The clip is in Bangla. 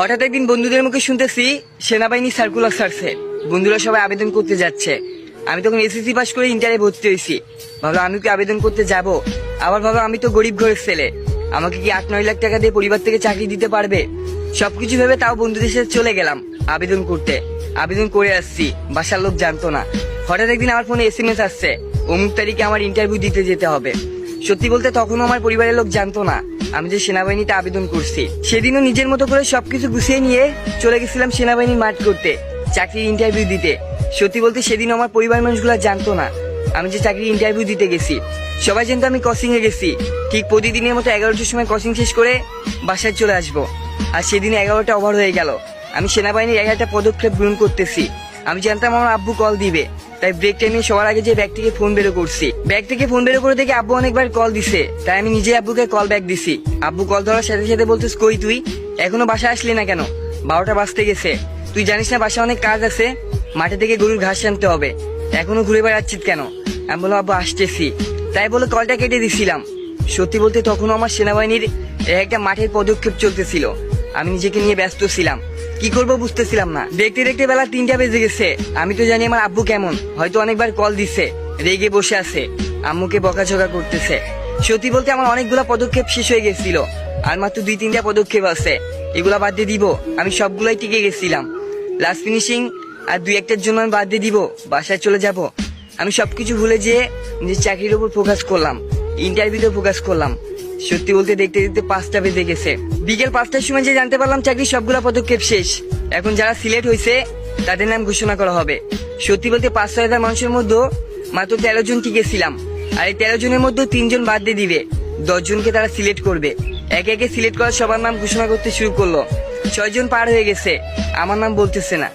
হঠাৎ একদিন বন্ধুদের মুখে শুনতেছি সেনাবাহিনী সার্কুলার ছাড়ছে, বন্ধুরা সবাই আবেদন করতে যাচ্ছে। আমি তখন এসএসসি পাস করে ইন্টারে ভর্তি হয়েছি। ভাবলাম আমি কি আবেদন করতে যাব, আবার ভাবলাম আমি তো গরিব ঘরের ছেলে, আমাকে কি 8-9 লাখ টাকা দিয়ে পরিবার থেকে চাকরি দিতে পারবে। সবকিছু ভেবে তাও বন্ধুদের সাথে চলে গেলাম আবেদন করতে। আবেদন করে আসছি, বাসার লোক জানতো না। হঠাৎ একদিন আমার ফোনে SMS আসছে, অমুক তারিখে আমার ইন্টারভিউ দিতে যেতে হবে। সত্যি বলতে তখনও আমার পরিবারের লোক জানতো না আমি যে সেনাবাহিনীতে আবেদন করছি। সেদিনও নিজের মতো করে সবকিছু গুছিয়ে নিয়ে চলে গেছিলাম সেনাবাহিনীর মাঠ করতে, চাকরির ইন্টারভিউ দিতে। সত্যি বলতে সেদিন আমার পরিবার মানুষগুলো জানতো না আমি যে চাকরির ইন্টারভিউ দিতে গেছি। সবাই জানতো আমি কোচিং এ গেছি। ঠিক প্রতিদিনের মতো 11টার সময় কোচিং শেষ করে বাসায় চলে আসবো। আর সেদিন 11টা ওভার হয়ে গেল। আমি সেনাবাহিনীর 11টা পদক্ষেপ গ্রহণ করতেছি। আমি জানতাম আমার আব্বু কল দিবে, তাই ব্রেক টাইমে সবার আগে যে ব্যাগ থেকে ফোন বের করছি। ব্যাগ থেকে ফোন বের করে দেখে আব্বু অনেকবার কল দিছে, তাই আমি নিজে আব্বুকে কল ব্যাক দিছি। আব্বু কল ধরার সাথে সাথে বলতেস, কই তুই এখনো বাসা আসলি না কেন? 12টা বাজতে গেছে, তুই জানিস না বাসা অনেক কাজ আছে, মাঠে থেকে গরুর ঘাস আনতে হবে, এখনো ঘুরে বেড়াচ্ছিস কেন? আমি বললাম আব্বু আসতেছি, তাই বলে কলটা কেটে দিছিলাম। সত্যি বলতে তখনও আমার সেনাবাহিনীর একটা মাঠের পদক্ষেপ চলতেছিল। আমি নিজেকে নিয়ে ব্যস্ত ছিলাম, কি করবো বুঝতেছিলাম না। দেখতে দেখতে বেলা 3টা বেজে গেছে। আমি তো জানি আমার আব্বু কেমন, হয়তো অনেকবার কল দিছে, রেগে বসে আছে, আম্মুকে বকাঝকা করতেছে। সত্যি বলতে আমার অনেকগুলা পদক্ষেপ শেষ হয়ে গেছিল, আর মাত্র 2-3টা পদক্ষেপ আছে, এগুলা বাদ দিয়ে দিব। আমি সবগুলাই টিকে গেছিলাম। লাস্ট ফিনিশিং আর 2-1টার জন্য আমি বাদ দিয়ে দিব, বাসায় চলে যাব। আমি সবকিছু ভুলে যেয়ে নিজের চাকরির উপর ফোকাস করলাম, ইন্টারভিউতে ফোকাস করলাম। সত্যি বলতে দেখতে দেখতে 5টা বেজে গেছে। বিকেল 5টার সময় যে জানতে পারলাম চাকরির সবগুলা পদক্ষেপ শেষ। এখন যারা সিলেক্ট হয়েছে তাদের নাম ঘোষণা করা হবে। সত্যি বলতে 5-6 হাজার মানুষের মধ্যে মাত্র 13 জন টিকেছিলাম। আর এই 13 জনের মধ্যে 3 জন বাদ দিয়ে দিবে, 10 জনকে তারা সিলেক্ট করবে। একে একে সিলেক্ট করার সবার নাম ঘোষণা করতে শুরু করলো। 6 জন পার হয়ে গেছে, আমার নাম বলতেছে না।